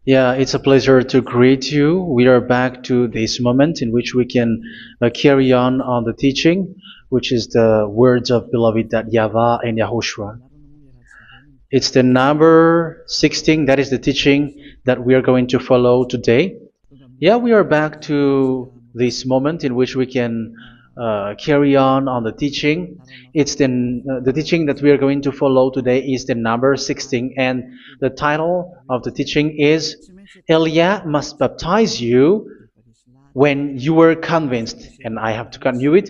Yeah, it's a pleasure to greet you. We are back to this moment in which we can carry on the teaching, which is the words of beloved that YAHVAH and YAHOSHUA. It's the number 16, that is the teaching that we are going to follow today. Yeah, we are back to this moment in which we can carry on the teaching. It's the teaching that we are going to follow today is the number 16, and the title of the teaching is Elia must baptize you when you were convinced, and I have to continue it,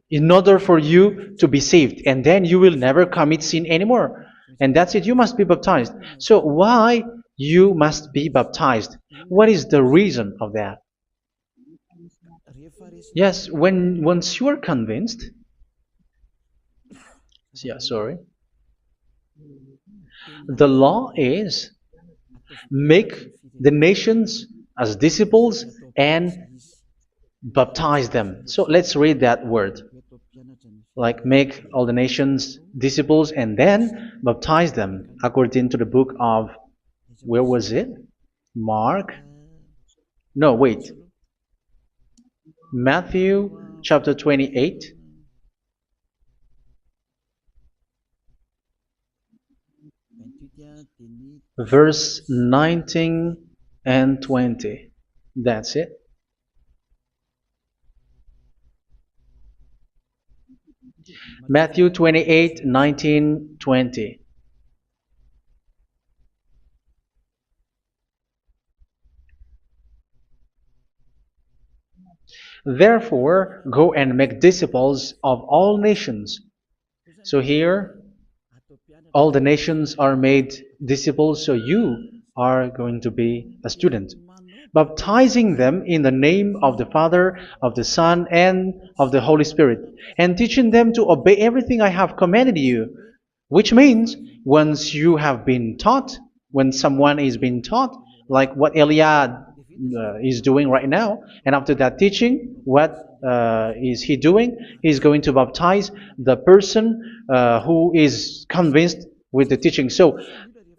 in order for you to be saved, and then you will never commit sin anymore. And that's it, you must be baptized. So why you must be baptized? What is the reason of that? Yes, when once you are convinced, yeah, sorry, the law is make the nations as disciples and baptize them. So let's read that word. Like make all the nations disciples and then baptize them according to the book of, where was it? Mark? No, wait. Matthew chapter 28. Verse 19 and 20. That's it. Matthew 28, 19, 20. Therefore, go and make disciples of all nations. So here, all the nations are made disciples, so you are going to be a student. Baptizing them in the name of the Father, of the Son, and of the Holy Spirit, and teaching them to obey everything I have commanded you. Which means, once you have been taught, when someone is being taught, like what Elia is doing right now, and after that teaching, what is he doing? He's going to baptize the person who is convinced with the teaching. So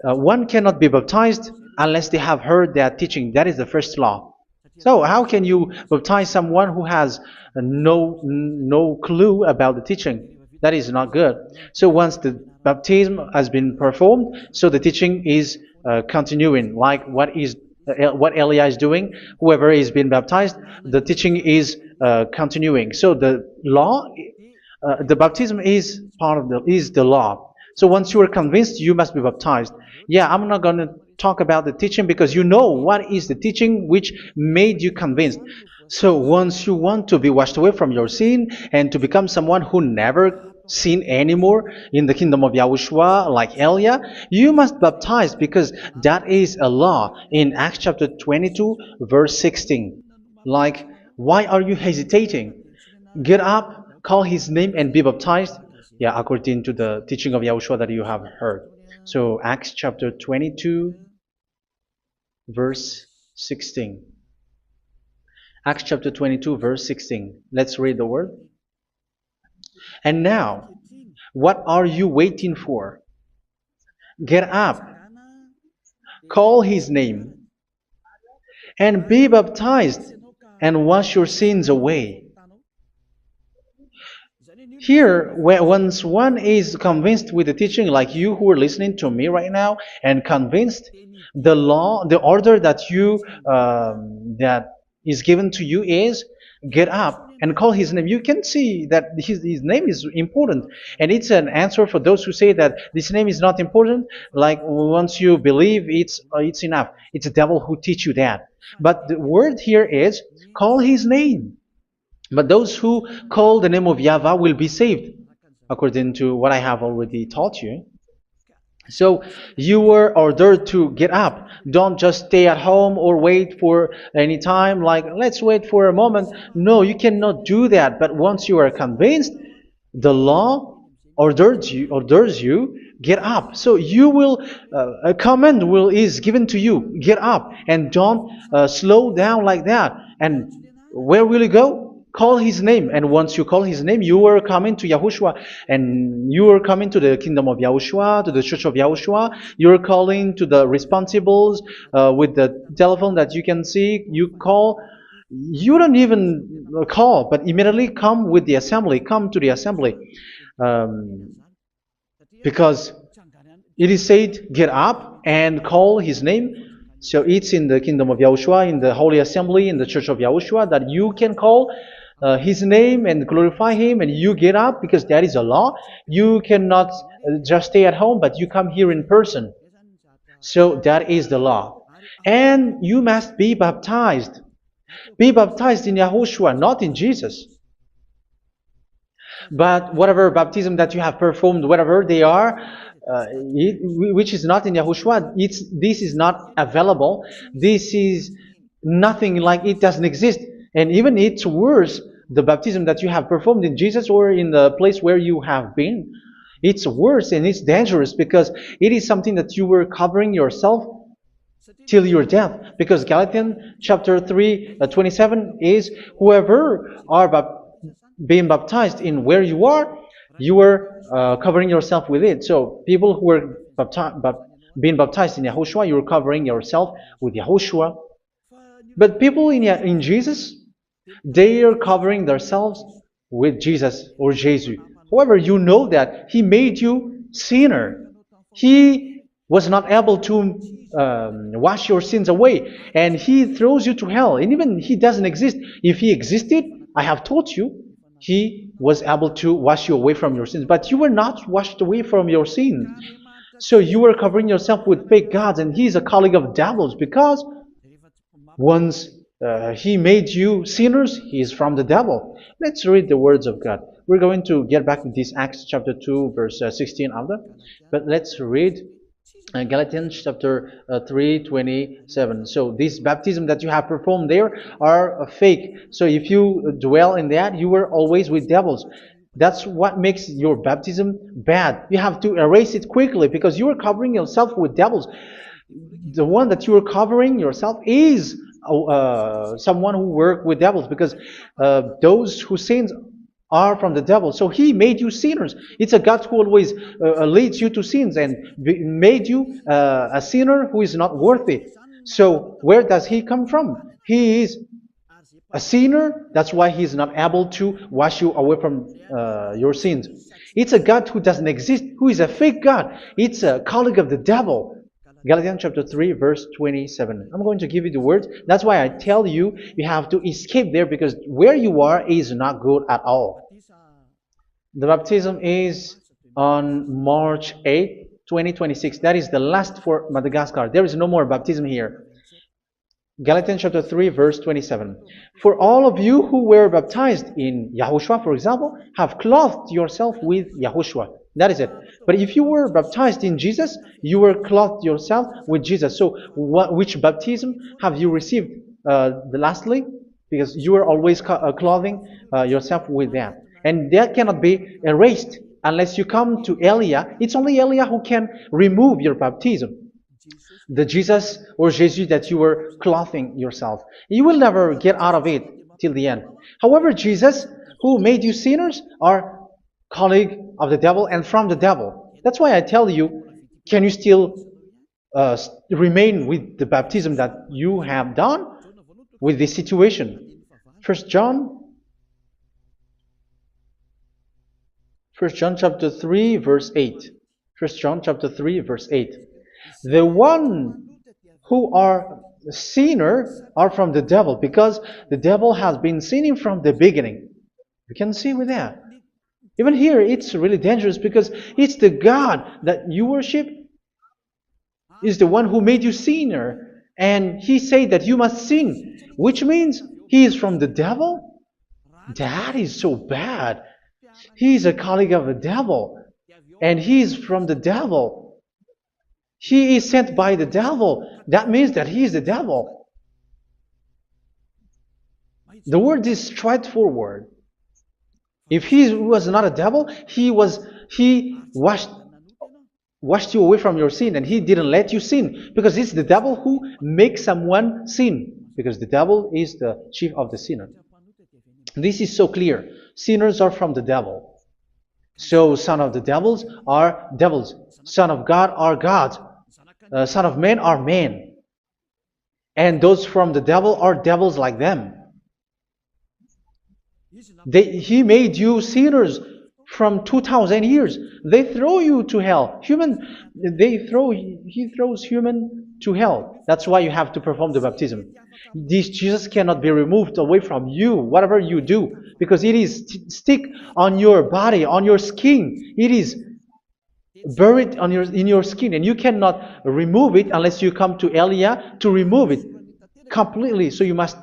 one cannot be baptized unless they have heard that teaching. That is the first law. So how can you baptize someone who has no clue about the teaching? That is not good. So once the baptism has been performed, so the teaching is continuing. Like what Elia is doing, whoever is being baptized, the teaching is continuing. So the law, the baptism is part of the law. So once you are convinced, you must be baptized. Yeah, I'm not going to talk about the teaching because you know what is the teaching which made you convinced. So once you want to be washed away from your sin and to become someone who never sin anymore in the kingdom of YAHOSHUA, like Elia, you must baptize because that is a law in Acts chapter 22, verse 16. Like, why are you hesitating? Get up, call his name, and be baptized. Yeah, according to the teaching of YAHOSHUA that you have heard. So Acts chapter 22, verse 16. Acts chapter 22, verse 16. Let's read the word. And now, what are you waiting for? Get up, call his name, and be baptized, and wash your sins away. Here, once one is convinced with the teaching, like you who are listening to me right now, and convinced, the law, the order that that is given to you is get up and call his name. You can see that his name is important, and it's an answer for those who say that this name is not important. Like once you believe, it's enough. It's the devil who teach you that. But the word here is call his name. But those who call the name of YAHVAH will be saved, according to what I have already taught you. So you were ordered to get up. Don't just stay at home or wait for any time, like let's wait for a moment. No, you cannot do that. But once you are convinced, the law orders you get up. So you will a command is given to you, get up, and don't slow down like that. And where will you go? Call his name, and once you call his name, you are coming to Yahushua, and you are coming to the kingdom of Yahushua, to the church of Yahushua. You are calling to the responsibles with the telephone that you can see. You call. You don't even call, but immediately come with the assembly. Come to the assembly, um, because it is said, "Get up and call his name." So it's in the kingdom of Yahushua, in the holy assembly, in the church of Yahushua, that you can call his name and glorify him, and you get up because that is a law. You cannot just stay at home, but you come here in person. So that is the law. And you must be baptized. Be baptized in Yahushua, not in Jesus. But whatever baptism that you have performed, whatever they are, which is not in Yahushua, this is not available. This is nothing, like it doesn't exist. And even it's worse, the baptism that you have performed in Jesus or in the place where you have been. It's worse and it's dangerous because it is something that you were covering yourself till your death. Because Galatians chapter 3, 27 is, whoever are being baptized in where you are covering yourself with it. So people who were being baptized in Yahushua, you are covering yourself with Yahushua. But people in Jesus, they are covering themselves with Jesus or Jesus. However, you know that He made you sinner. He was not able to wash your sins away, and He throws you to hell. And even He doesn't exist. If He existed, I have taught you, He was able to wash you away from your sins. But you were not washed away from your sins. So you were covering yourself with fake gods, and He is a colleague of devils, because once He made you sinners, He is from the devil. Let's read the words of God. We're going to get back to this Acts chapter 2, verse 16 after. But let's read Galatians chapter 3, 27. So this baptism that you have performed there are fake. So if you dwell in that, you were always with devils. That's what makes your baptism bad. You have to erase it quickly because you are covering yourself with devils. The one that you are covering yourself is someone who works with devils, because those who sin are from the devil. So He made you sinners. It's a God who always leads you to sins and made you a sinner who is not worthy. So where does He come from? He is a sinner. That's why He is not able to wash you away from your sins. It's a God who doesn't exist, who is a fake God. It's a colleague of the devil. Galatians chapter 3, verse 27. I'm going to give you the words. That's why I tell you, you have to escape there, because where you are is not good at all. The baptism is on March 8, 2026. That is the last for Madagascar. There is no more baptism here. Galatians chapter 3, verse 27. For all of you who were baptized in Yahushua, for example, have clothed yourself with Yahushua. That is it. But if you were baptized in Jesus, you were clothed yourself with Jesus. So which baptism have you received lastly? Because you are always clothing yourself with that. And that cannot be erased unless you come to Eliah. It's only Eliah who can remove your baptism. The Jesus or Jesus that you were clothing yourself. You will never get out of it till the end. However, Jesus, who made you sinners, are colleague of the devil and from the devil. That's why I tell you, can you still remain with the baptism that you have done with this situation? First John chapter 3, verse 8. First John chapter 3, verse 8. The one who are sinner are from the devil, because the devil has been sinning from the beginning. You can see with that. Even here, it's really dangerous, because it's the God that you worship is the one who made you sinner, and He said that you must sin, which means He is from the devil. That is so bad. He is a colleague of the devil, and He is from the devil. He is sent by the devil. That means that He is the devil. The word is straightforward. If He was not a devil, He washed you away from your sin, and He didn't let you sin, because it's the devil who makes someone sin, because the devil is the chief of the sinner. This is so clear. Sinners are from the devil. So son of the devils are devils. Son of God are gods. Son of men are men. And those from the devil are devils like them. He made you sinners from 2,000 years. They throw you to hell. He throws human to hell. That's why you have to perform the baptism. This Jesus cannot be removed away from you, whatever you do, because it is stick on your body, on your skin. It is buried in your skin, and you cannot remove it unless you come to Elia to remove it completely. So you must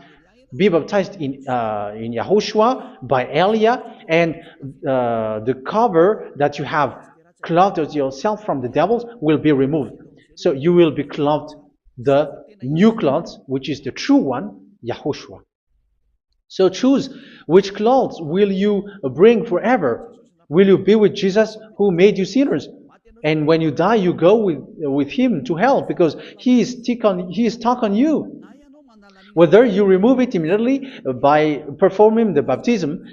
be baptized in YAHOSHUA by Elia, and the cover that you have clothed yourself from the devils will be removed. So you will be clothed the new clothes, which is the true one, YAHOSHUA. So choose which clothes will you bring forever. Will you be with Jesus who made you sinners? And when you die, you go with him to hell because he is stuck on you. Whether you remove it immediately by performing the baptism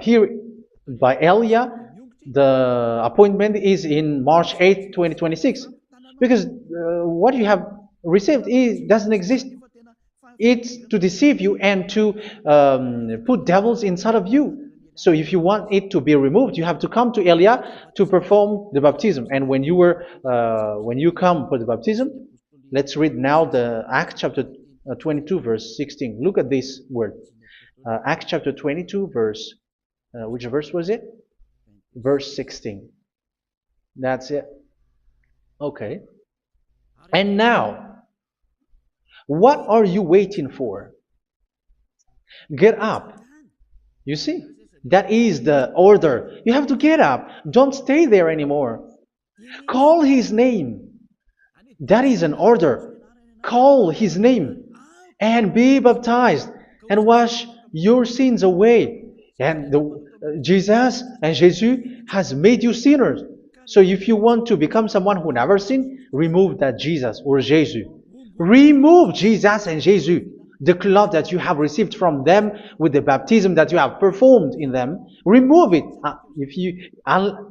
here by Elia, the appointment is in March 8, 2026. Because what you have received doesn't exist. It's to deceive you and to put devils inside of you. So if you want it to be removed, you have to come to Elia to perform the baptism. And when you come for the baptism, let's read now the Acts chapter 22 verse 16. Look at this word. Acts chapter 22 verse, which verse was it? Verse 16. That's it. Okay. And now, what are you waiting for? Get up. You see? That is the order. You have to get up. Don't stay there anymore. Call his name. That is an order. Call his name and be baptized and wash your sins away. And Jesus has made you sinners. So if you want to become someone who never sinned, remove that Jesus or Jesus. Remove Jesus and Jesus. The cloth that you have received from them with the baptism that you have performed in them, remove it.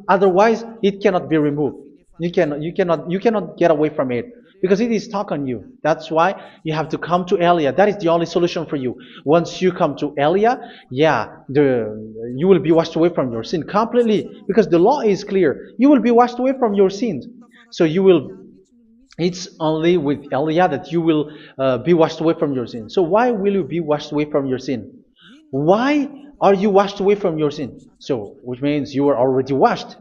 Otherwise, it cannot be removed. You cannot get away from it because it is stuck on you. That's why you have to come to Elia. That is the only solution for you. Once you come to Elia, you will be washed away from your sin completely because the law is clear. You will be washed away from your sins. So it's only with Elia that you will be washed away from your sin. So why will you be washed away from your sin? Why are you washed away from your sin? So, which means you are already washed.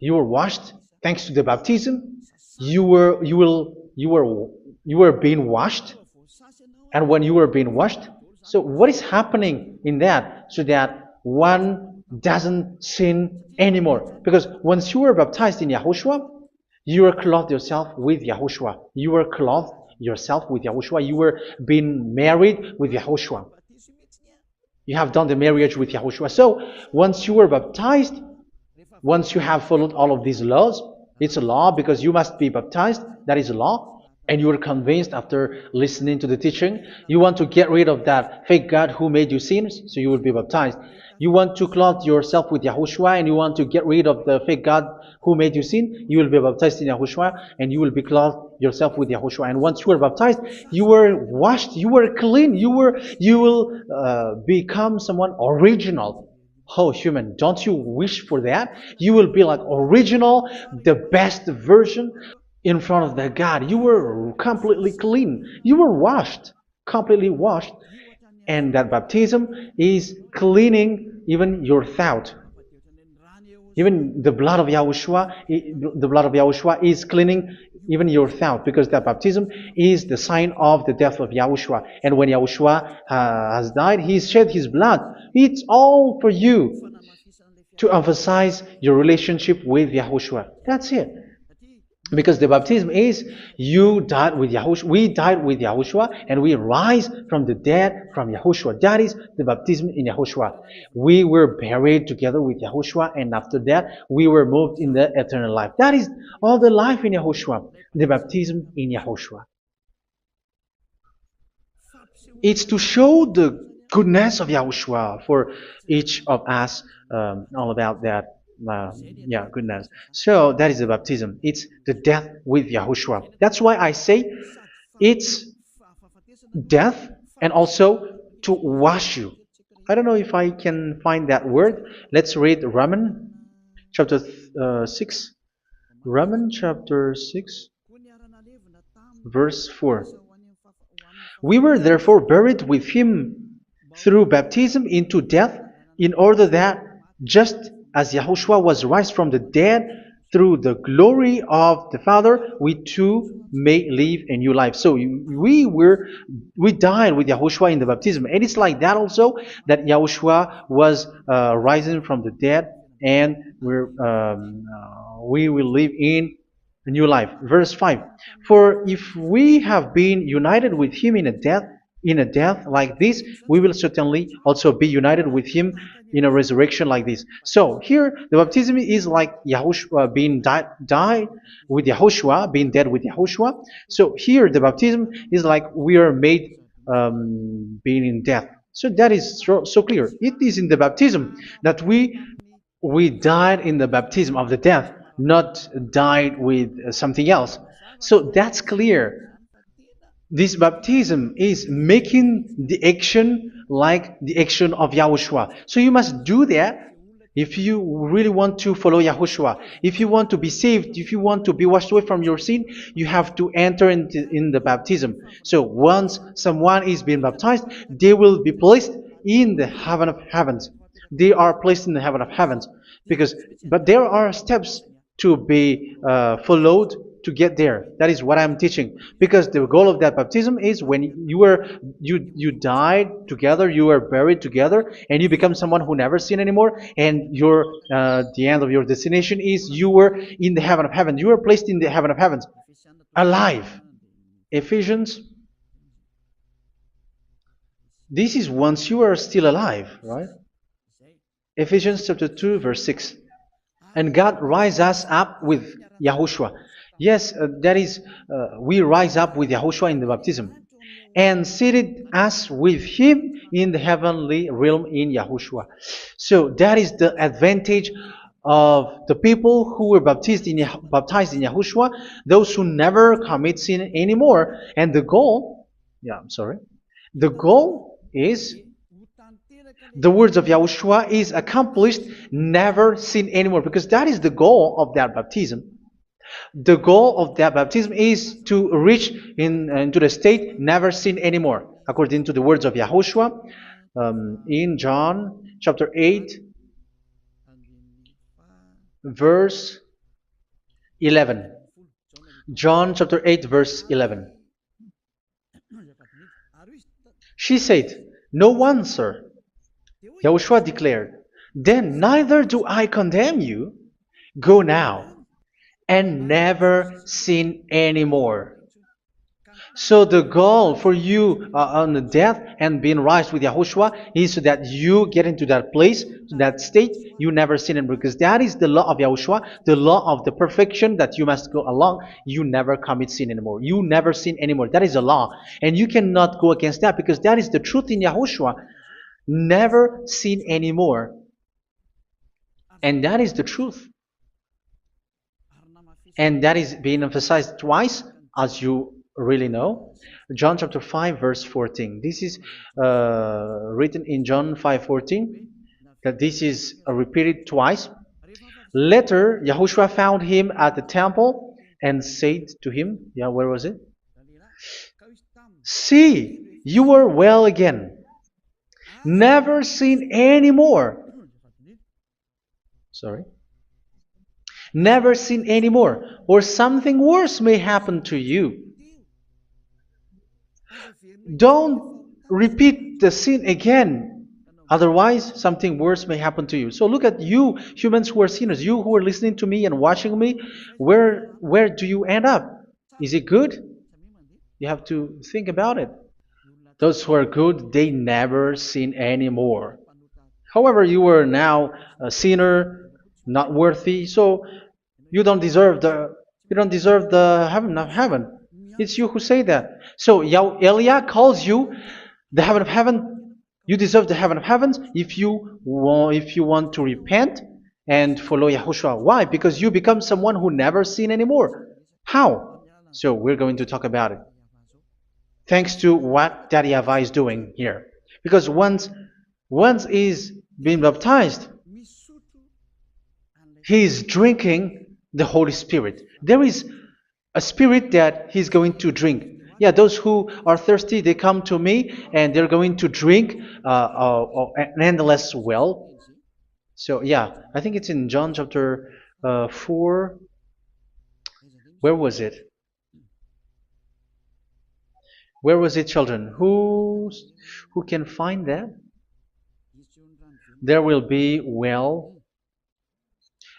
You were washed thanks to the baptism. You were being washed, and when you were being washed, so what is happening in that? So that one doesn't sin anymore. Because once you were baptized in YAHOSHUA, you were clothed yourself with YAHOSHUA. You were clothed yourself with YAHOSHUA. You were being married with YAHOSHUA. You have done the marriage with YAHOSHUA. So once you were baptized, once you have followed all of these laws, it's a law because you must be baptized. That is a law. And you are convinced after listening to the teaching, you want to get rid of that fake God who made you sinners, so you will be baptized. You want to clothe yourself with YAHOSHUA and you want to get rid of the fake God who made you sin, you will be baptized in YAHOSHUA and you will be clothed yourself with YAHOSHUA. And once you are baptized, you were washed, you were clean, you will become someone original. Oh, human, don't you wish for that? You will be like original, the best version in front of the God. You were completely clean. You were washed, completely washed. And that baptism is cleaning even your thought. Even the blood of YAHOSHUA is cleaning even your thought, because that baptism is the sign of the death of YAHOSHUA. And when YAHOSHUA has died, he shed his blood. It's all for you to emphasize your relationship with YAHOSHUA. That's it. Because the baptism is you died with YAHOSHUA, we died with YAHOSHUA, and we rise from the dead from YAHOSHUA. That is the baptism in YAHOSHUA. We were buried together with YAHOSHUA, and after that we were moved in the eternal life. That is all the life in YAHOSHUA, the baptism in YAHOSHUA. It's to show the goodness of Yahushua for each of us, all about that. Yeah, goodness. So that is the baptism. It's the death with Yahushua. That's why I say it's death and also to wash you. I don't know if I can find that word. Let's read Romans chapter 6. Romans chapter 6, verse 4. We were therefore buried with him through baptism into death, in order that, just as Yahushua was raised from the dead through the glory of the Father, we too may live a new life. So we died with Yahushua in the baptism, and it's like that also that Yahushua was rising from the dead, and we will live in a new life. Verse 5. For if we have been united with him in a death like this, we will certainly also be united with him in a resurrection like this. So here the baptism is like Yahushua being died with Yahushua, being dead with Yahushua. So here the baptism is like we are made being in death. So that is so clear. It is in the baptism that we died in the baptism of the death, not died with something else. So that's clear. This baptism is making the action like the action of Yahushua. So you must do that if you really want to follow Yahushua. If you want to be saved, if you want to be washed away from your sin, you have to enter in the baptism. So once someone is being baptized, they will be placed in the heaven of heavens. They are placed in the heaven of heavens, but there are steps to be followed to get there. That is what I'm teaching, because the goal of that baptism is when you died together, you were buried together, and you become someone who never sin anymore, and the end of your destination is you were in the heaven of heaven. You were placed in the heaven of heavens, alive. Ephesians. This is once you are still alive, right? Ephesians chapter 2, verse 6. And God rise us up with Yahushua. Yes, that is, we rise up with Yahushua in the baptism. And seated us with him in the heavenly realm in Yahushua. So that is the advantage of the people who were baptized in Yahushua, those who never commit sin anymore. And the goal, the goal is the words of Yahushua is accomplished, never sin anymore, because that is the goal of that baptism. The goal of that baptism is to reach into the state never sin anymore, according to the words of Yahushua in John chapter 8, verse 11. John chapter 8, verse 11. She said, "No one, sir." Yahushua declared, "Then neither do I condemn you. Go now and never sin anymore." So the goal for you on the death and being raised with Yahushua is so that you get into that place, to that state, you never sin anymore. Because that is the law of Yahushua, the law of the perfection that you must go along. You never commit sin anymore. You never sin anymore. That is a law. And you cannot go against that, because that is the truth in Yahushua. Never sin anymore. And that is the truth. And that is being emphasized twice, as you really know. John chapter 5, verse 14. This is written in John 5:14, that this is repeated twice. Later, Yahushua found him at the temple and said to him, where was it? "See, you are well again. Never sin anymore." Never sin anymore, or something worse may happen to you. Don't repeat the sin again. Otherwise, something worse may happen to you. So look at you, humans who are sinners, you who are listening to me and watching me. Where do you end up? Is it good? You have to think about it. Those who are good, they never sin anymore. However, you are now a sinner, not worthy, so you don't deserve the heaven of heaven. It's you who say that. So Eliah calls you the heaven of heaven You deserve the heaven of heavens if you want to repent and follow Yahushua. Why? Because you become someone who never sin anymore. How? So we're going to talk about it. Thanks to what Daddy YAHVAH is doing here. Because once he's been baptized, he's drinking the Holy Spirit. There is a spirit that he's going to drink. Yeah, those who are thirsty, they come to me and they're going to drink an endless well. So yeah, I think it's in John chapter 4. Where was it? Where was it, children? Who can find that? There will be well.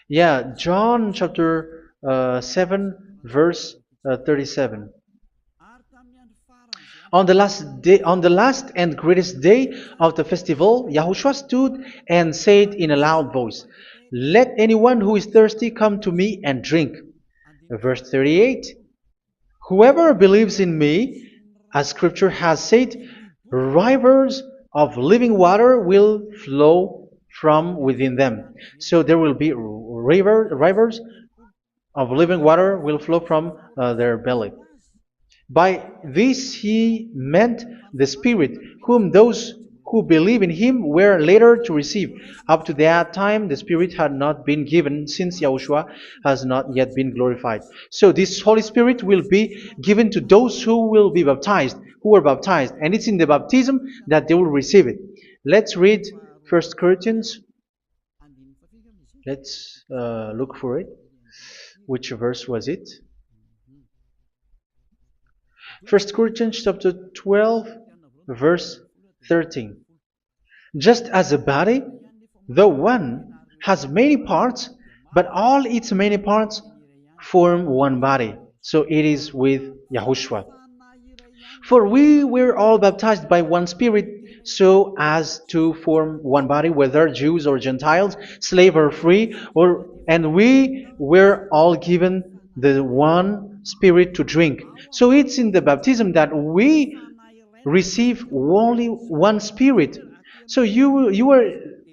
Yeah, John chapter 7, verse 37. On the last day, on the last and greatest day of the festival, Yahushua stood and said in a loud voice, "Let anyone who is thirsty come to me and drink." Verse 38. Whoever believes in me, as Scripture has said, rivers of living water will flow from within them. So there will be rivers of living water will flow from their belly. By this he meant the Spirit, whom those who believe in him were later to receive. Up to that time, the Spirit had not been given, since Yahushua has not yet been glorified. So this Holy Spirit will be given to those who will be baptized, who were baptized. And it's in the baptism that they will receive it. Let's read 1 Corinthians. Let's look for it. Which verse was it? 1 Corinthians chapter 12, verse 13. Just as a body, though one, has many parts, but all its many parts form one body. So it is with Yahushua. For we were all baptized by one Spirit, so as to form one body, whether Jews or Gentiles, slave or free, and we were all given the one Spirit to drink. So it's in the baptism that we receive only one Spirit. So you were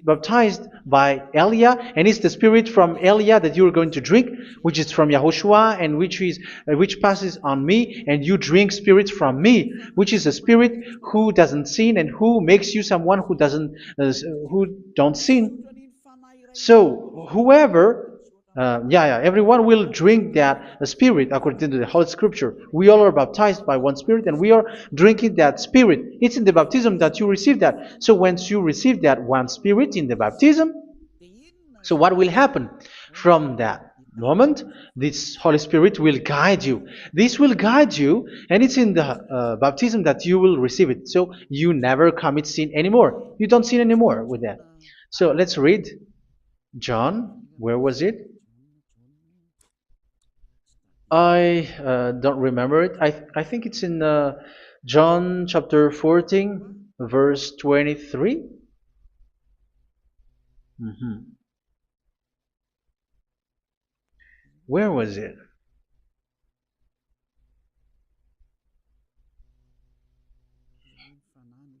baptized by Elia, and it's the Spirit from Elia that you are going to drink, which is from Yahushua, and which passes on me, and you drink Spirit from me, which is a Spirit who doesn't sin and who makes you someone who don't sin. So whoever everyone will drink that Spirit according to the Holy Scripture. We all are baptized by one Spirit and we are drinking that Spirit. It's in the baptism that you receive that. So once you receive that one Spirit in the baptism, so what will happen? From that moment, this Holy Spirit will guide you. This will guide you, and it's in the baptism that you will receive it. So you never commit sin anymore. You don't sin anymore with that. So let's read John. Where was it? I don't remember it. I think it's in John chapter 14, verse 23. Where was it?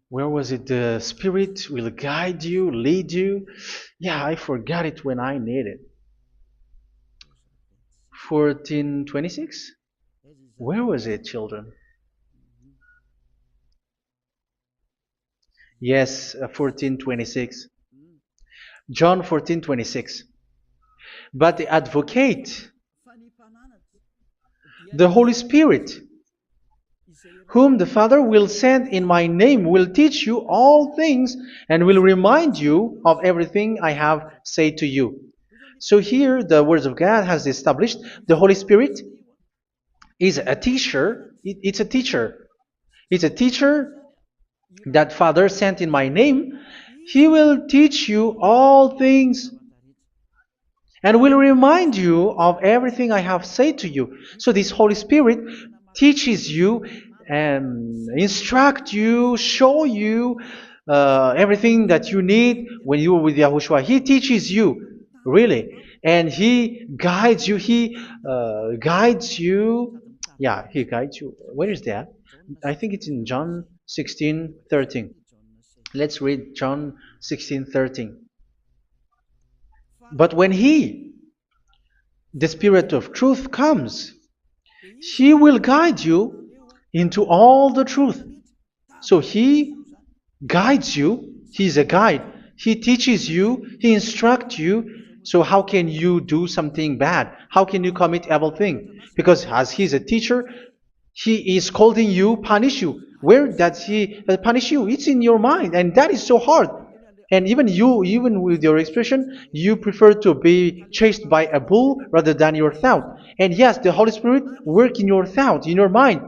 Where was it? The Spirit will guide you, lead you. Yeah, I forgot it when I need it. 14:26? Where was it, children? Yes, 14:26. John 14:26. But the advocate, the Holy Spirit, whom the Father will send in my name, will teach you all things and will remind you of everything I have said to you. So here the words of God has established the Holy Spirit is a teacher. It's a teacher. It's a teacher that Father sent in my name. He will teach you all things and will remind you of everything I have said to you. So this Holy Spirit teaches you and instruct you, show you everything that you need when you are with Yahushua. He teaches you, really. And He guides you. He guides you. Yeah, He guides you. Where is that? I think it's in John 16:13. Let's read John 16:13. But when He, the Spirit of truth, comes, He will guide you into all the truth. So He guides you. He's a guide. He teaches you. He instructs you. So how can you do something bad? How can you commit evil thing? Because as He's a teacher, He is scolding you, punish you. Where does He punish you? It's in your mind, and that is so hard. And even you, even with your expression, you prefer to be chased by a bull rather than your thought. And yes, the Holy Spirit work in your thought, in your mind.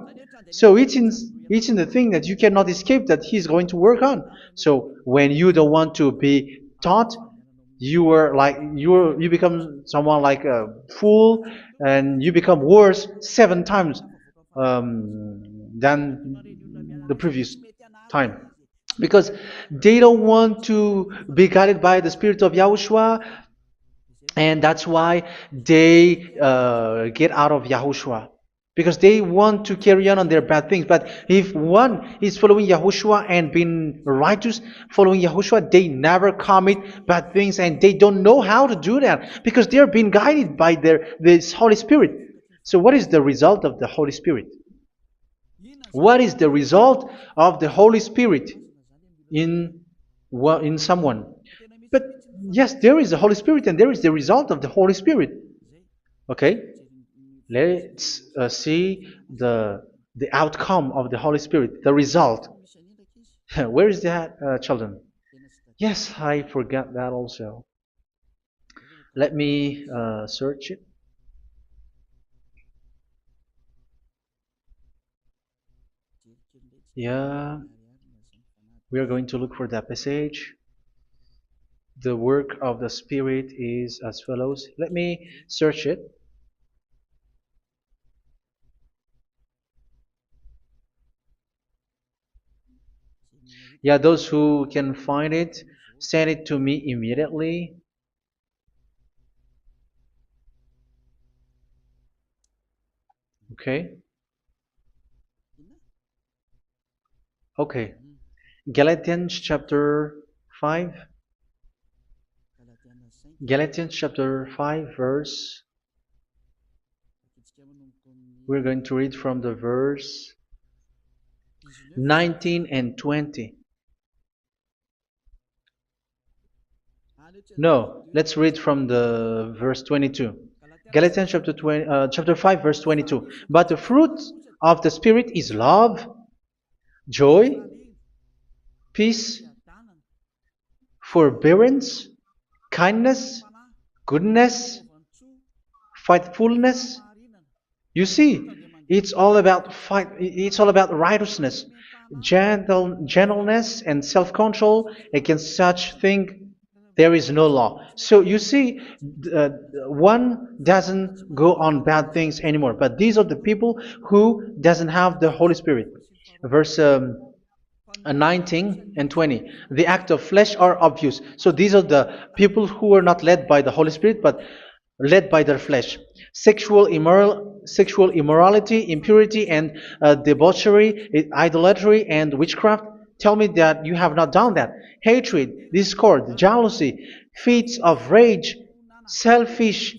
So it's in the thing that you cannot escape that He's going to work on. So when you don't want to be taught, you become someone like a fool, and you become worse 7 times than the previous time, because they don't want to be guided by the Spirit of Yahushua, and that's why they get out of Yahushua, because they want to carry on their bad things. But if one is following Yahushua and being righteous, following Yahushua, they never commit bad things, and they don't know how to do that because they're being guided by this Holy Spirit. So what is the result of the Holy Spirit? What is the result of the Holy Spirit in in someone? But yes, there is the Holy Spirit, and there is the result of the Holy Spirit. Okay, let's see the outcome of the Holy Spirit, the result. Where is that, children? Yes, I forgot that also. Let me search it. Yeah, we are going to look for that passage. The work of the Spirit is as follows. Let me search it. Yeah, those who can find it, send it to me immediately. Okay. Okay. Galatians chapter 5. Galatians chapter 5 verse. We're going to read from the verse 19 and 20. No, let's read from the verse 22. Galatians chapter 5 verse 22. But the fruit of the Spirit is love, joy, peace, forbearance, kindness, goodness, faithfulness. You see, it's all about fight. It's all about righteousness, gentleness, and self-control. Against such thing, there is no law. So you see, one doesn't go on bad things anymore. But these are the people who doesn't have the Holy Spirit. Verse 19 and 20. The act of flesh are obvious. So these are the people who are not led by the Holy Spirit, but led by their flesh. Sexual immorality, impurity, and debauchery, idolatry, and witchcraft. Tell me that you have not done that. Hatred, discord, jealousy, fits of rage, selfish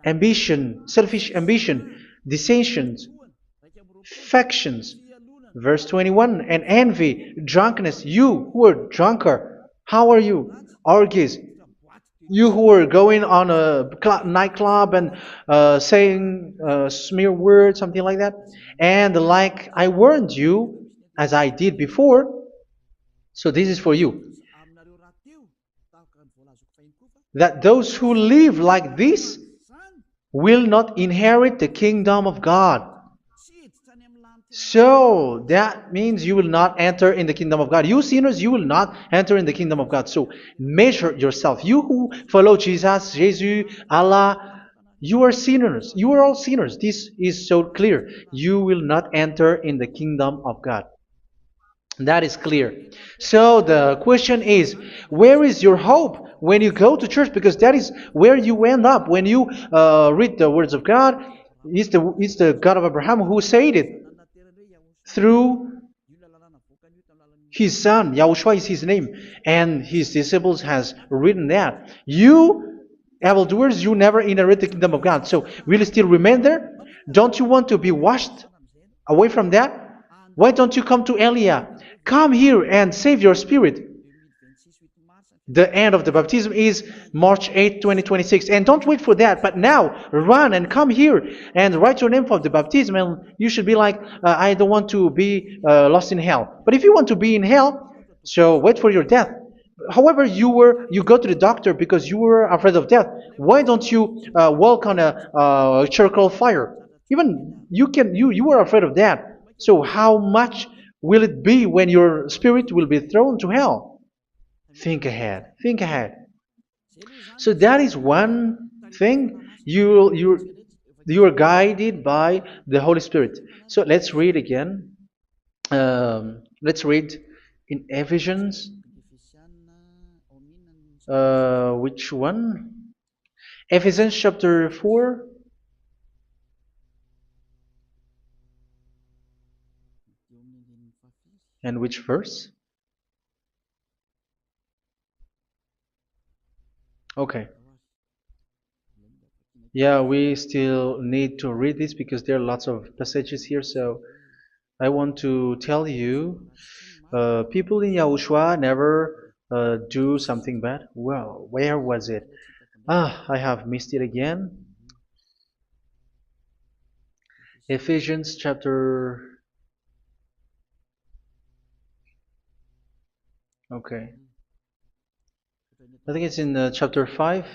ambition, dissensions, factions. Verse 21, and envy, drunkenness. You who are drunkard, how are you? Orgies. You who are going on a nightclub and saying smear words, something like that. And like I warned you, as I did before, so this is for you, that those who live like this will not inherit the kingdom of God. So that means you will not enter in the kingdom of God. You sinners, you will not enter in the kingdom of God. So measure yourself. You who follow Jesus, Allah, you are sinners. You are all sinners. This is so clear. You will not enter in the kingdom of God. That is clear. So the question is, where is your hope when you go to church? Because that is where you end up. When you read the words of God, it's the God of Abraham who said it. Through His son, Yahushua is his name, and his disciples has written that. You, evildoers, you never inherit the kingdom of God. So will you still remain there? Don't you want to be washed away from that? Why don't you come to Elia? Come here and save your spirit. The end of the baptism is March 8th, 2026. And don't wait for that, but now run and come here and write your name for the baptism. And you should be like, I don't want to be lost in hell. But if you want to be in hell, so wait for your death. However, you go to the doctor because you were afraid of death. Why don't you walk on a charcoal fire? Even you were afraid of that. So how much will it be when your spirit will be thrown to hell? Think ahead. Think ahead. So that is one thing. You are guided by the Holy Spirit. So let's read again. Let's read in Ephesians. Which one? Ephesians chapter 4. And which verse? Okay. Yeah, we still need to read this because there are lots of passages here. So I want to tell you, people in Yahushua never do something bad. Well, where was it? I have missed it again. Ephesians chapter. Okay. I think it's in chapter 5.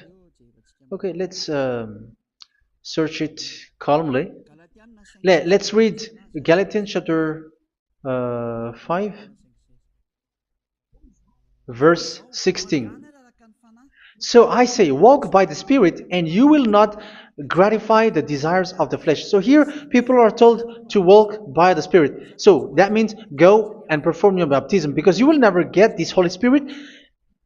Okay, let's search it calmly. Let's read Galatians chapter 5, verse 16. So I say, walk by the Spirit, and you will not gratify the desires of the flesh. So here, people are told to walk by the Spirit. So that means go and perform your baptism, because you will never get this Holy Spirit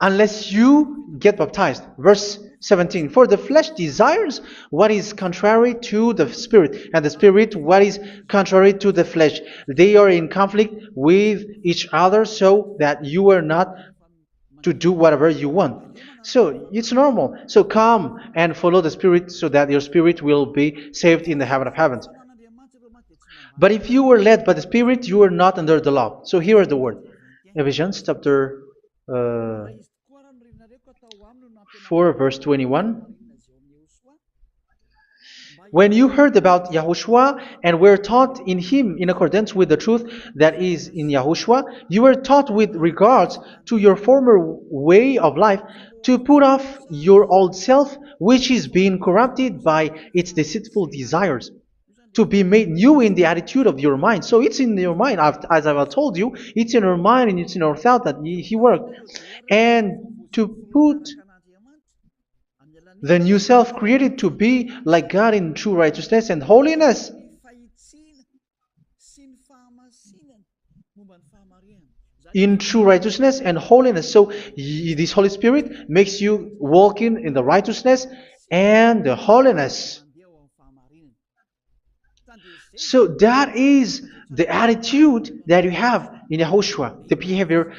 unless you get baptized. Verse 17. For the flesh desires what is contrary to the Spirit, and the Spirit what is contrary to the flesh. They are in conflict with each other, so that you are not to do whatever you want. So it's normal. So come and follow the Spirit so that your spirit will be saved in the heaven of heavens. But if you were led by the Spirit, you are not under the law. So here is the word. Ephesians chapter 4 verse 21. When you heard about Yahushua and were taught in him in accordance with the truth that is in Yahushua, you were taught with regards to your former way of life to put off your old self, which is being corrupted by its deceitful desires, to be made new in the attitude of your mind. So it's in your mind, as I've told you, it's in your mind and it's in your thought that he worked. And to put the new self created to be like God in true righteousness and holiness. In true righteousness and holiness. So this Holy Spirit makes you walk in the righteousness and the holiness. So that is the attitude that you have in Yahushua, the behavior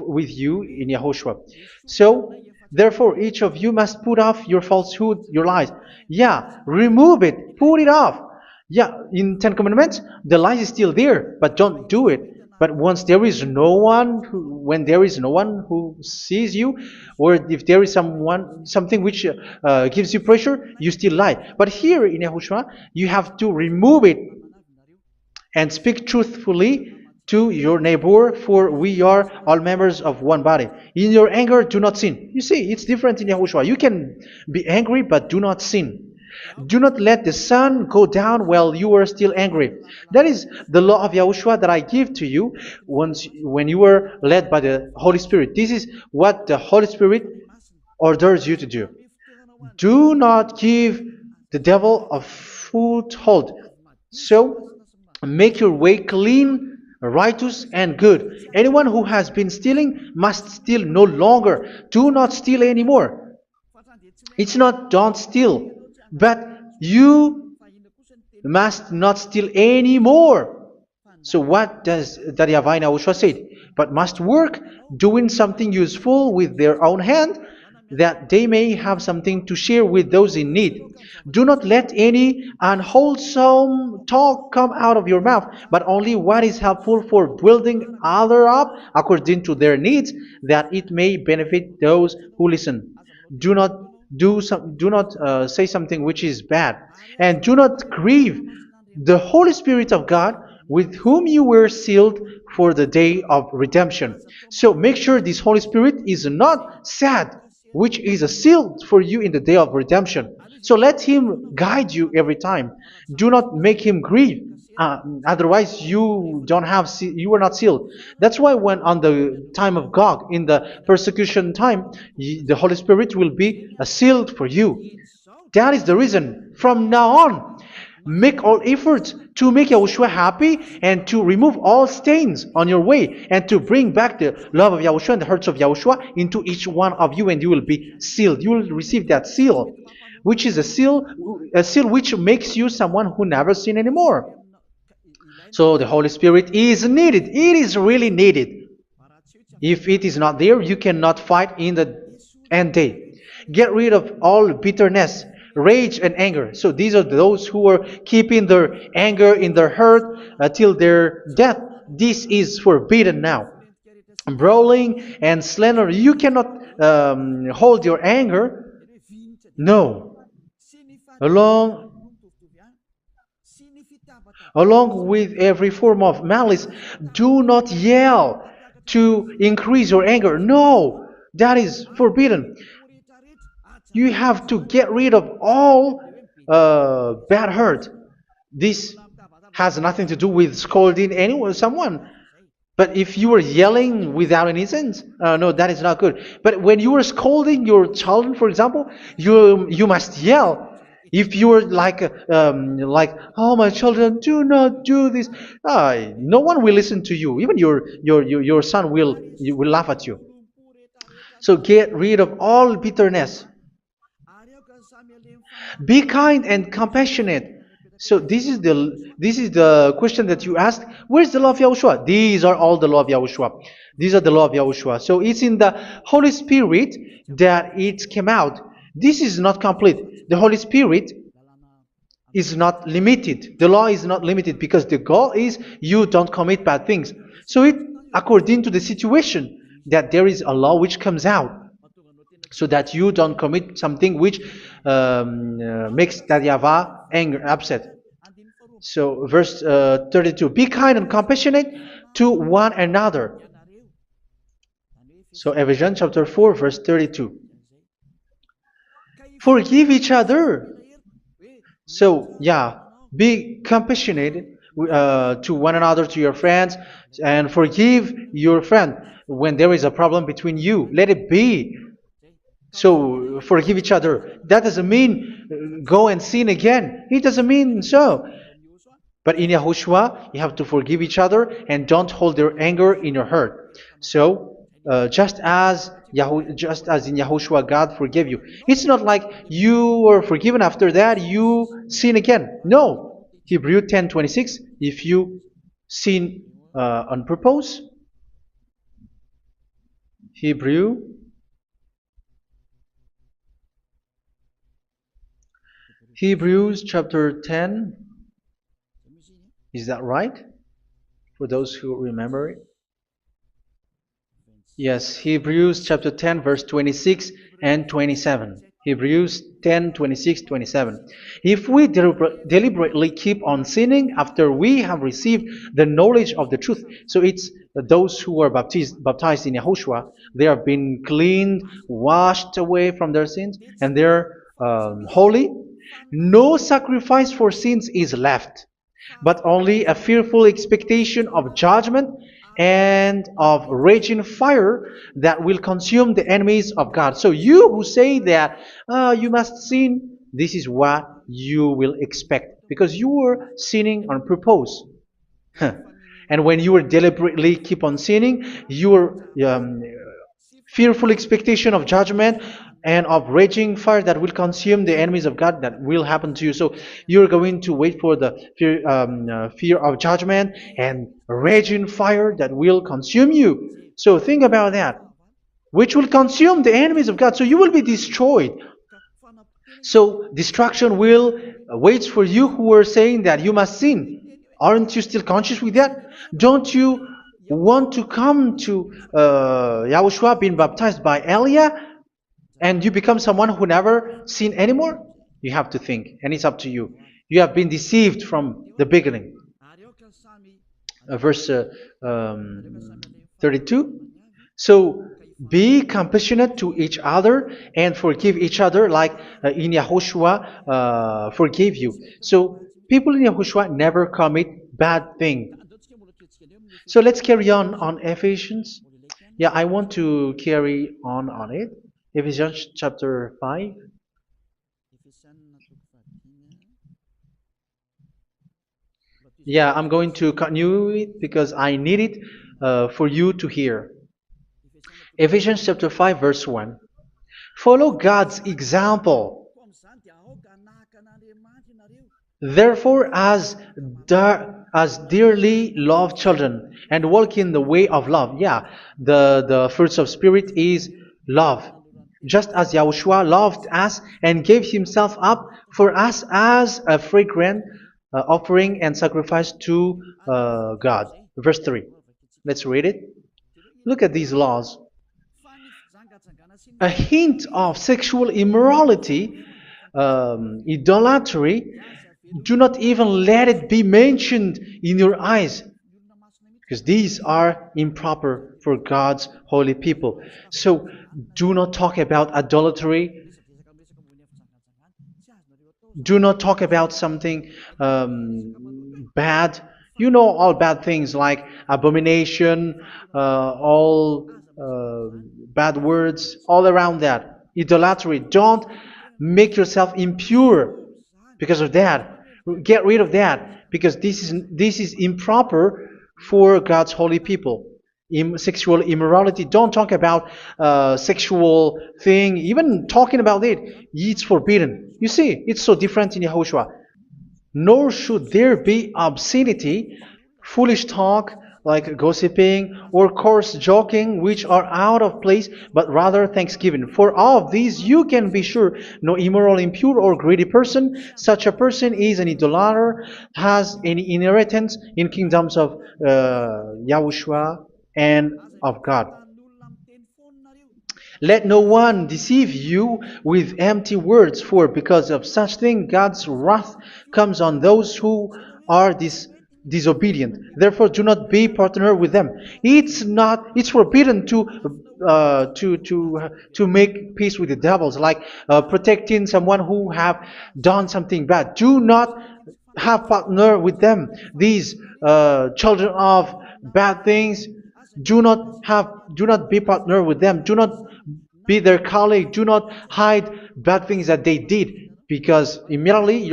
with you in Yahushua. So therefore, each of you must put off your falsehood, your lies. Yeah, remove it, put it off. Yeah, in Ten Commandments, the lies is still there, but don't do it. But once there is no one, when there is no one who sees you, or if there is something which gives you pressure, you still lie. But here in Yahushua, you have to remove it and speak truthfully to your neighbor, for we are all members of one body. In your anger, do not sin. You see, it's different in Yahushua. You can be angry, but do not sin. Do not let the sun go down while you are still angry. That is the law of Yahushua that I give to you when you were led by the Holy Spirit. This is what the Holy Spirit orders you to do. Do not give the devil a foothold. So, make your way clean, righteous, and good. Anyone who has been stealing must steal no longer. Do not steal anymore. It's not don't steal, but you must not steal anymore. So what does Daddy Yahweh YAHOSHUA say? But must work doing something useful with their own hand, that they may have something to share with those in need. Do not let any unwholesome talk come out of your mouth, but only what is helpful for building others up according to their needs, that it may benefit those who listen. Do not do not say something which is bad, and do not grieve the Holy Spirit of God, with whom you were sealed for the day of redemption. So make sure this Holy Spirit is not sad, which is a seal for you in the day of redemption. So let Him guide you every time. Do not make Him grieve. Otherwise, you don't have you are not sealed. That's why when on the time of God, in the persecution time, the Holy Spirit will be a sealed for you. That is the reason. From now on, make all efforts to make Yahushua happy and to remove all stains on your way and to bring back the love of Yahushua and the hearts of Yahushua into each one of you, and you will be sealed. You will receive that seal, which is a seal which makes you someone who never sin anymore. So the Holy Spirit is needed. It is really needed. If it is not there, you cannot fight in the end day. Get rid of all bitterness, rage, and anger. So these are those who are keeping their anger in their heart till their death. This is forbidden now. Brawling and slander. You cannot hold your anger. No. Along Along with every form of malice, do not yell to increase your anger. No, that is forbidden. You have to get rid of all bad hurt. This has nothing to do with scolding anyone, someone. But if you are yelling without any sense, no, that is not good. But when you are scolding your children, for example, you must yell. If you are like, oh my children, do not do this, no one will listen to you. Even your son will laugh at you. So get rid of all bitterness. Be kind and compassionate. So this is the question that you asked. Where's the law of Yahushua? These are all the law of Yahushua. These are the law of Yahushua. So it's in the Holy Spirit that it came out. This is not complete. The Holy Spirit is not limited. The law is not limited because the goal is you don't commit bad things. So it according to the situation that there is a law which comes out, so that you don't commit something which makes that YAHVAH angry, upset. So verse 32, be kind and compassionate to one another. So Ephesians chapter 4 verse 32. Forgive each other. So yeah, be compassionate to one another, to your friends, and forgive your friend when there is a problem between you. Let it be. So forgive each other. That doesn't mean go and sin again. It doesn't mean so. But in Yahushua, you have to forgive each other and don't hold their anger in your heart. So just as in Yahushua, God forgave you. It's not like you were forgiven after that you sin again. No. Hebrew 10:26. If you sin on purpose, Hebrews chapter 10. Is that right? For those who remember it. Yes, Hebrews chapter 10 verse 26 and 27. Hebrews 10, 26, 27. If we deliberately keep on sinning after we have received the knowledge of the truth, so it's those who are baptized in Yahushua, they have been cleaned, washed away from their sins, and they're holy. No sacrifice for sins is left, but only a fearful expectation of judgment and of raging fire that will consume the enemies of God. So you who say that you must sin, this is what you will expect, because you were sinning on purpose. And when you deliberately keep on sinning, you are fearful expectation of judgment and of raging fire that will consume the enemies of God that will happen to you. So you're going to wait for the fear of judgment and raging fire that will consume you. So think about that, which will consume the enemies of God. So you will be destroyed. So destruction will wait for you who are saying that you must sin. Aren't you still conscious with that? Don't you want to come to Yahushua being baptized by Elia and you become someone who never sin anymore? You have to think, and it's up to you. You have been deceived from the beginning. Verse 32. So be compassionate to each other and forgive each other like in Yahushua forgave you. So people in Yahushua never commit bad thing. So let's carry on Ephesians. Yeah, I want to carry on it. Ephesians chapter 5. Yeah, I'm going to continue it because I need it for you to hear. Ephesians chapter 5 verse 1. Follow God's example. Therefore, as dearly loved children, and walk in the way of love. Yeah, the fruits of spirit is love. Just as Yahushua loved us and gave himself up for us as a fragrant offering and sacrifice to God. Verse 3. Let's read it. Look at these laws. A hint of sexual immorality, idolatry, do not even let it be mentioned in your eyes, because these are improper for God's holy people. So do not talk about idolatry. Do not talk about something bad. You know all bad things like abomination, all bad words, all around that. Idolatry. Don't make yourself impure because of that. Get rid of that because this is improper for God's holy people. Sexual immorality. Don't talk about sexual thing. Even talking about it's forbidden. You see, it's so different in Yahushua. Nor should there be obscenity, foolish talk like gossiping or coarse joking, which are out of place, but rather thanksgiving. For of these you can be sure: no immoral, impure, or greedy person, such a person is an idolater, has any inheritance in kingdoms of Yahushua and of God. Let no one deceive you with empty words, for because of such thing God's wrath comes on those who are disobedient. Therefore, do not be partner with them. It's forbidden to make peace with the devils, like protecting someone who have done something bad. Do not have partner with them. These children of bad things. Do not be partner with them. Do not be their colleague. Do not hide bad things that they did, because immediately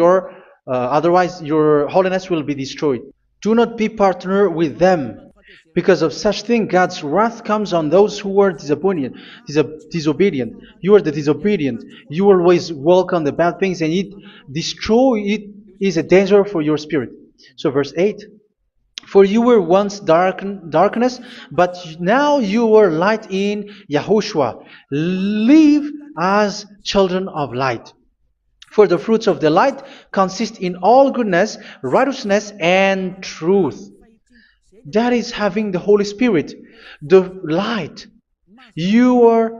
otherwise your holiness will be destroyed. Do not be partner with them. Because of such thing, God's wrath comes on those who are disobedient. You are the disobedient. You always walk on the bad things, and it is a danger for your spirit. So verse 8. For you were once darkness, but now you are light in Yahushua. Live as children of light. For the fruits of the light consist in all goodness, righteousness, and truth. That is having the Holy Spirit, the light. You are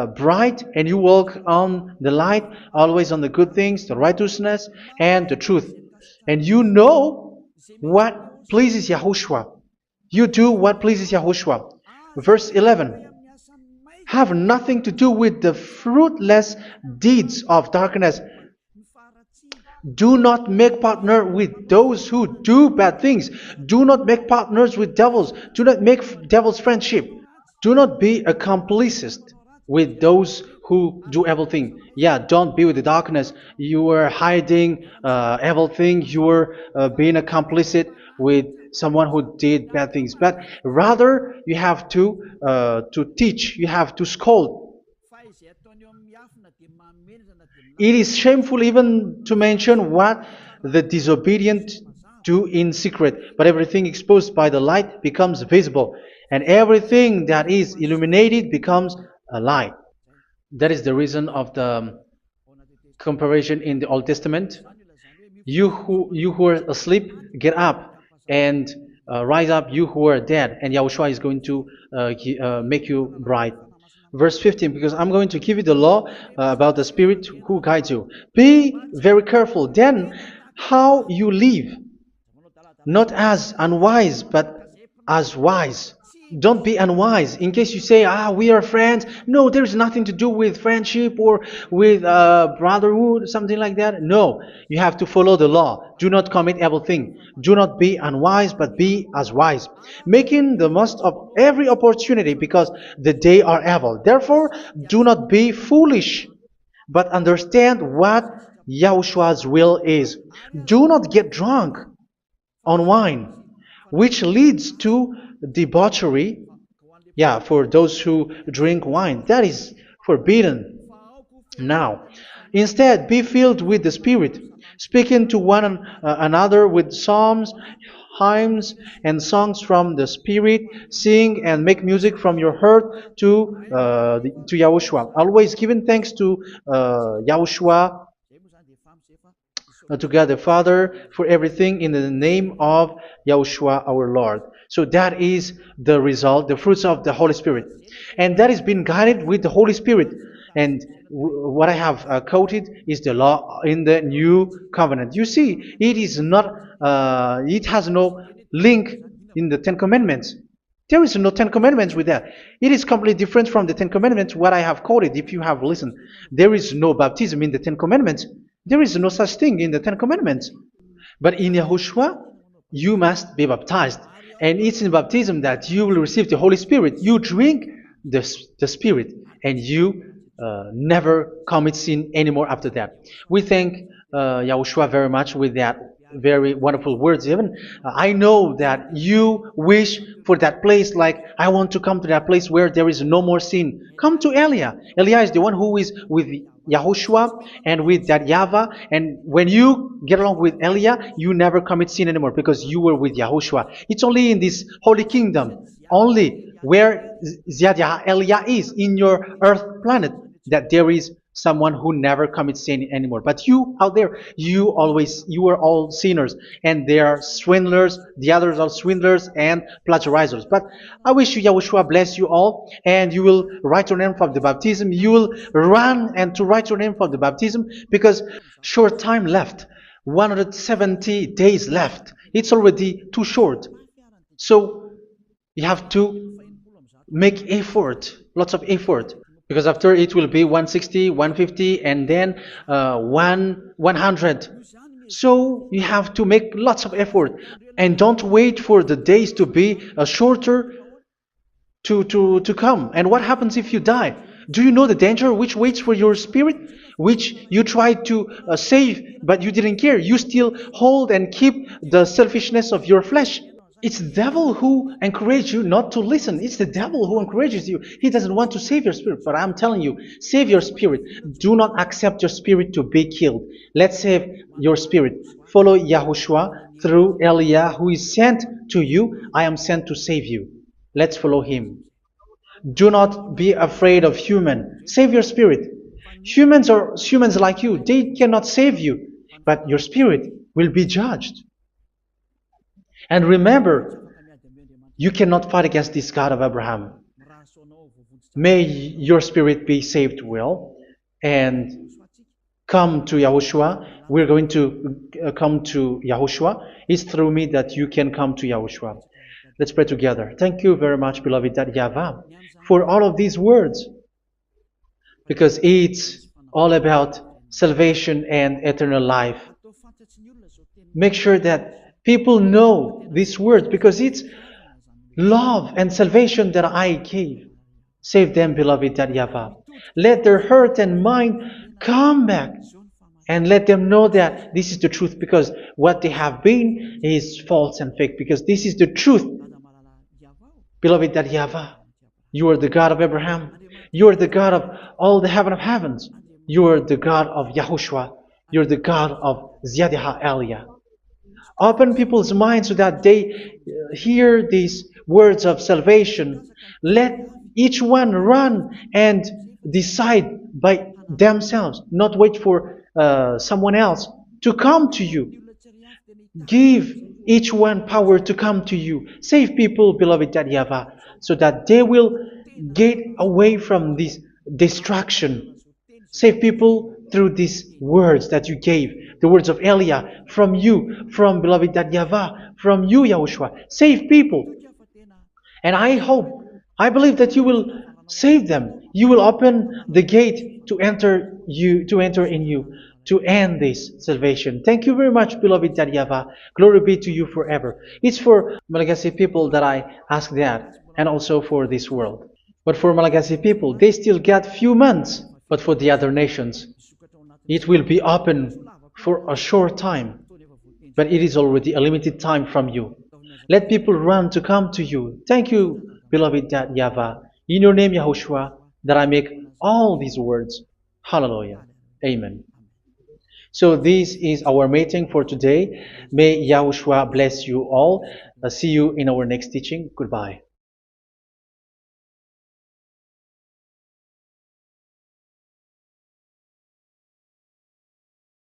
bright and you walk on the light, always on the good things, the righteousness, and the truth. And you know what pleases Yahushua. You do what pleases Yahushua. Verse 11. Have nothing to do with the fruitless deeds of darkness. Do not make partner with those who do bad things. Do not make partners with devils. Do not make devil's friendship. Do not be accomplices with those who do evil thing. Yeah, don't be with the darkness. You are hiding evil thing. You are being a complicit with someone who did bad things, but rather you have to teach, you have to scold. It is shameful even to mention what the disobedient do in secret, but everything exposed by the light becomes visible, and everything that is illuminated becomes a light. That is the reason of the comparison in the Old Testament. You who are asleep, get up and rise up, you who are dead, and Yahushua is going to make you bright. Verse 15, because I'm going to give you the law about the Spirit who guides you. Be very careful then how you live, not as unwise, but as wise. Don't be unwise. In case you say, we are friends. No, there's nothing to do with friendship or with brotherhood, something like that. No, you have to follow the law. Do not commit evil thing. Do not be unwise, but be as wise, making the most of every opportunity because the day are evil. Therefore, do not be foolish, but understand what Yahushua's will is. Do not get drunk on wine, which leads to debauchery. Yeah, for those who drink wine, that is forbidden now. Instead, be filled with the Spirit, speaking to one another with psalms, hymns, and songs from the Spirit. Sing and make music from your heart to Yahushua. Always giving thanks to Yahushua, to God the Father, for everything in the name of Yahushua our Lord. So that is the result, the fruits of the Holy Spirit. And that is being guided with the Holy Spirit. And what I have quoted is the law in the new covenant. You see, it is not, it has no link in the Ten Commandments. There is no Ten Commandments with that. It is completely different from the Ten Commandments, what I have quoted, if you have listened. There is no baptism in the Ten Commandments. There is no such thing in the Ten Commandments. But in Yahushua, you must be baptized. And it's in baptism that you will receive the Holy Spirit. You drink the Spirit, and you never commit sin anymore after that. We thank Yahushua very much with that very wonderful words. Even I know that you wish for that place, like I want to come to that place where there is no more sin. Come to Elia. Elia is the one who is with Yahushua and with that YAHVAH, and when you get along with Elia, you never commit sin anymore because you were with Yahushua. It's only in this holy kingdom, only where Ziad Elia is, in your earth planet, that there is someone who never commits sin anymore. But you out there, you are all sinners, and they are swindlers. The others are swindlers and plagiarizers. But I wish you, Yahushua, bless you all, and you will write your name for the baptism. You will run and to write your name for the baptism, because short time left, 170 days left. It's already too short. So you have to make effort, lots of effort, because after it will be 160, 150, and then 100. So you have to make lots of effort, and don't wait for the days to be shorter to come. And what happens if you die? Do you know the danger which waits for your spirit, which you tried to save, but you didn't care? You still hold and keep the selfishness of your flesh. It's the devil who encourages you not to listen. It's the devil who encourages you. He doesn't want to save your spirit. But I'm telling you, save your spirit. Do not accept your spirit to be killed. Let's save your spirit. Follow Yahushua through Elia, who is sent to you. I am sent to save you. Let's follow him. Do not be afraid of human. Save your spirit. Humans are humans like you. They cannot save you. But your spirit will be judged. And remember, you cannot fight against this God of Abraham. May your spirit be saved well and come to Yahushua. We're going to come to Yahushua. It's through me that you can come to Yahushua. Let's pray together. Thank you very much, beloved YAHVAH, for all of these words, because it's all about salvation and eternal life. Make sure that people know these words, because it's love and salvation that I gave. Save them, beloved YAHVAH. Let their heart and mind come back And let them know that this is the truth, because what they have been is false and fake, because this is the truth. Beloved, that YAHVAH, you are the God of Abraham. You are the God of all the heaven of heavens. You are the God of YAHOSHUA. You are the God of Ziyadha Aliyah. Open people's minds so that they hear these words of salvation. Let each one run and decide by themselves, not wait for someone else to come to you. Give each one power to come to you. Save people, beloved YAHVAH, so that they will get away from this distraction. Save people through these words that you gave, the words of Elia, from you, from beloved YAHVAH, from you, Yahushua. Save people. And I hope, I believe that you will save them. You will open the gate to enter in you, to end this salvation. Thank you very much, beloved YAHVAH. Glory be to you forever. It's for Malagasy people that I ask that, and also for this world. But for Malagasy people, they still get few months. But for the other nations, it will be open for a short time. But it is already a limited time from you. Let people run to come to you. Thank you, beloved YAHVAH. In your name, Yahushua, that I make all these words. Hallelujah. Amen. So this is our meeting for today. May Yahushua bless you all. See you in our next teaching. Goodbye.